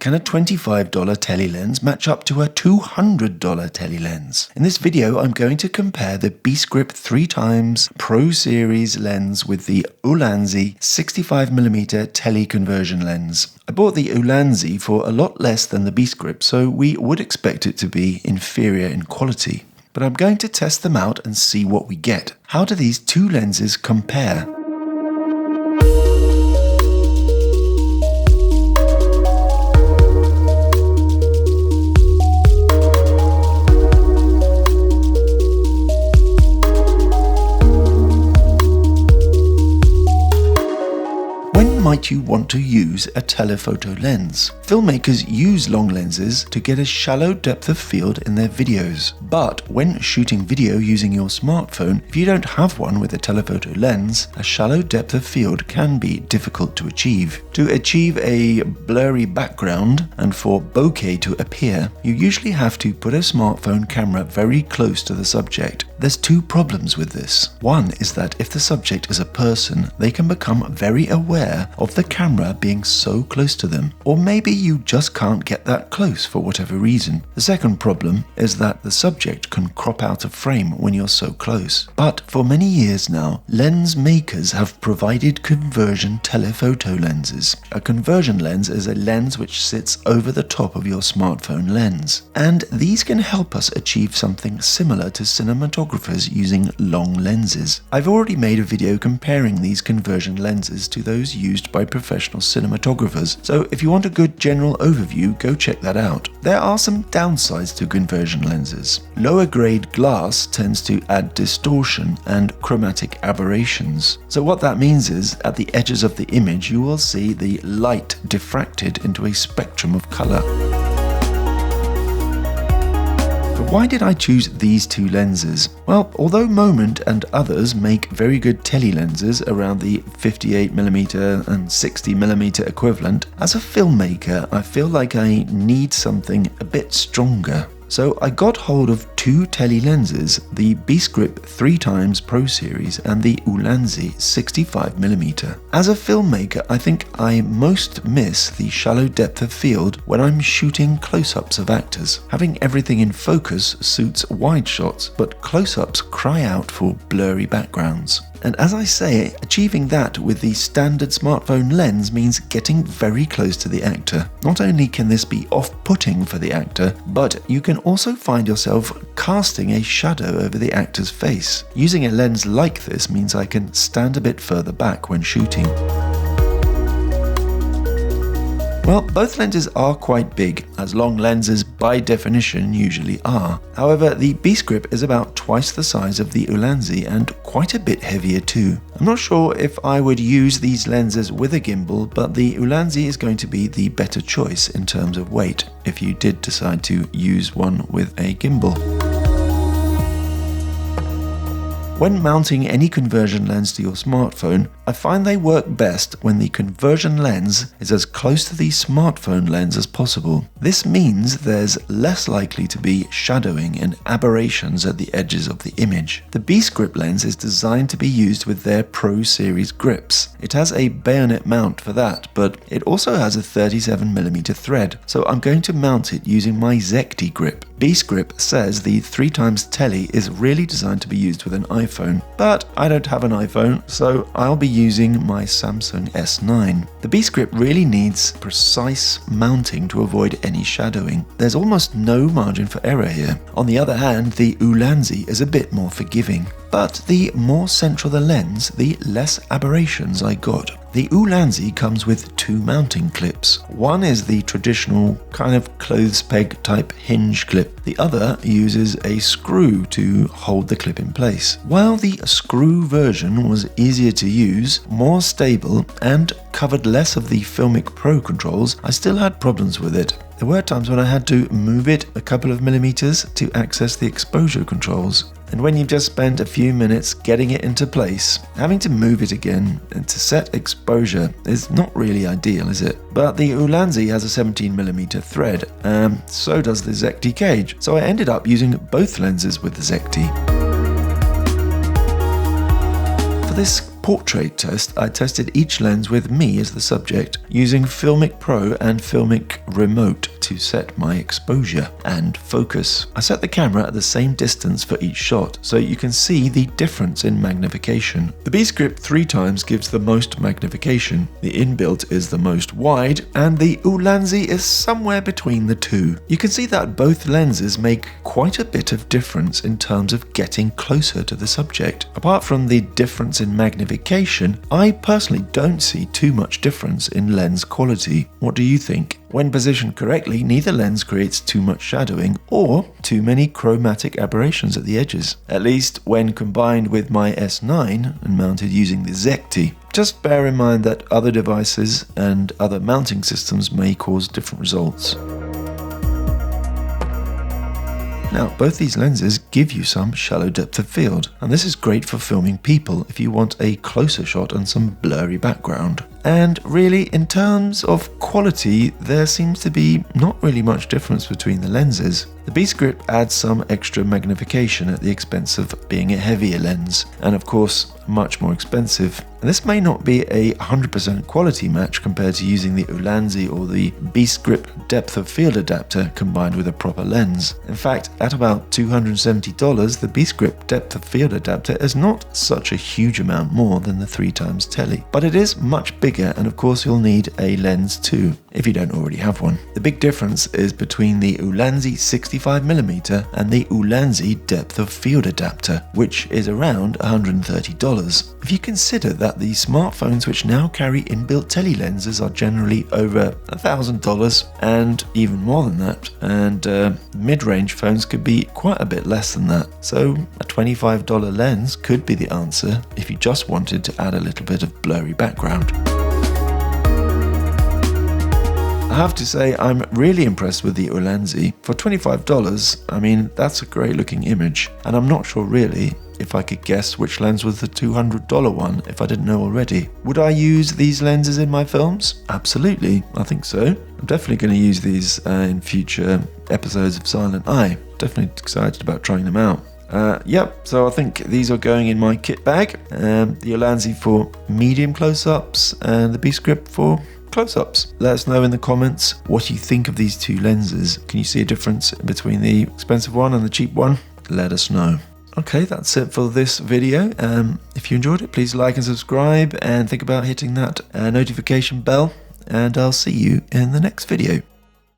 Can a $25 tele lens match up to a $200 tele lens? In this video, I'm going to compare the Beastgrip 3x Pro Series lens with the Ulanzi 65mm tele conversion lens. I bought the Ulanzi for a lot less than the Beastgrip, so we would expect it to be inferior in quality. But I'm going to test them out and see what we get. How do these two lenses compare? Might you want to use a telephoto lens? Filmmakers use long lenses to get a shallow depth of field in their videos. But when shooting video using your smartphone, if you don't have one with a telephoto lens, a shallow depth of field can be difficult to achieve. To achieve a blurry background and for bokeh to appear, you usually have to put a smartphone camera very close to the subject. There's two problems with this. One is that if the subject is a person, they can become very aware of the camera being so close to them. Or maybe you just can't get that close for whatever reason. The second problem is that the subject can crop out of frame when you're so close. But for many years now, lens makers have provided conversion telephoto lenses. A conversion lens is a lens which sits over the top of your smartphone lens. And these can help us achieve something similar to cinematographers using long lenses. I've already made a video comparing these conversion lenses to those used by professional cinematographers, so if you want a good general overview, go check that out. There are some downsides to conversion lenses. Lower grade glass tends to add distortion and chromatic aberrations. So what that means is, at the edges of the image, you will see the light diffracted into a spectrum of color. But why did I choose these two lenses? Well, although Moment and others make very good tele lenses around the 58mm and 60mm equivalent, as a filmmaker I feel like I need something a bit stronger. So I got hold of two tele lenses, the Beastgrip 3x Pro Series and the Ulanzi 65mm. As a filmmaker, I think I most miss the shallow depth of field when I'm shooting close-ups of actors. Having everything in focus suits wide shots, but close-ups cry out for blurry backgrounds. And as I say, achieving that with the standard smartphone lens means getting very close to the actor. Not only can this be off-putting for the actor, but you can also find yourself casting a shadow over the actor's face. Using a lens like this means I can stand a bit further back when shooting. Well, both lenses are quite big, as long lenses by definition usually are. However, the Beastgrip is about twice the size of the Ulanzi and quite a bit heavier too. I'm not sure if I would use these lenses with a gimbal, but the Ulanzi is going to be the better choice in terms of weight, if you did decide to use one with a gimbal. When mounting any conversion lens to your smartphone, I find they work best when the conversion lens is as close to the smartphone lens as possible. This means there's less likely to be shadowing and aberrations at the edges of the image. The Beastgrip lens is designed to be used with their Pro Series grips. It has a bayonet mount for that, but it also has a 37mm thread, so I'm going to mount it using my Zekti grip. Beastgrip says the 3x tele is really designed to be used with an iPhone, but I don't have an iPhone, so I'll be using my Samsung S9. The Beastgrip really needs precise mounting to avoid any shadowing. There's almost no margin for error here. On the other hand, the Ulanzi is a bit more forgiving. But the more central the lens, the less aberrations I got. The Ulanzi comes with two mounting clips. One is the traditional kind of clothes peg type hinge clip. The other uses a screw to hold the clip in place. While the screw version was easier to use, more stable, and covered less of the FiLMiC Pro controls, I still had problems with it. There were times when I had to move it a couple of millimeters to access the exposure controls. And when you've just spent a few minutes getting it into place, having to move it again and to set exposure is not really ideal, is it? But the Ulanzi has a 17mm thread, so does the Zekti cage, so I ended up using both lenses with the Zekti. For this portrait test, I tested each lens with me as the subject, using FiLMiC Pro and FiLMiC Remote to set my exposure and focus. I set the camera at the same distance for each shot, so you can see the difference in magnification. The Beastgrip 3x gives the most magnification, the inbuilt is the most wide, and the Ulanzi is somewhere between the two. You can see that both lenses make quite a bit of difference in terms of getting closer to the subject. Apart from the difference in magnification, I personally don't see too much difference in lens quality. What do you think? When positioned correctly, neither lens creates too much shadowing or too many chromatic aberrations at the edges, at least when combined with my S9 and mounted using the Zekti. Just bear in mind that other devices and other mounting systems may cause different results. Now, both these lenses give you some shallow depth of field, and this is great for filming people if you want a closer shot and some blurry background. And really, in terms of quality, there seems to be not really much difference between the lenses. The Beastgrip adds some extra magnification at the expense of being a heavier lens, and of course, much more expensive. And this may not be a 100% quality match compared to using the Ulanzi or the Beastgrip depth of field adapter combined with a proper lens. In fact, at about $270, the Beastgrip depth of field adapter is not such a huge amount more than the 3x tele, but it is much bigger, and of course you'll need a lens too, if you don't already have one. The big difference is between the Ulanzi 65mm and the Ulanzi depth of field adapter, which is around $130. If you consider that the smartphones which now carry inbuilt tele lenses are generally over $1,000 and even more than that, and mid-range phones could be quite a bit less than that, so a $25 lens could be the answer if you just wanted to add a little bit of blurry background. I have to say, I'm really impressed with the Ulanzi. For $25, I mean, that's a great looking image, and I'm not sure really if I could guess which lens was the $200 one if I didn't know already. Would I use these lenses in my films? Absolutely, I think so. I'm definitely going to use these in future episodes of Silent Eye. Definitely excited about trying them out. So I think these are going in my kit bag. The Ulanzi for medium close-ups and the Beastgrip for close-ups. Let us know in the comments what you think of these two lenses. Can you see a difference between the expensive one and the cheap one? Let us know. Okay, that's it for this video. If you enjoyed it, please like and subscribe, and think about hitting that notification bell, and I'll see you in the next video.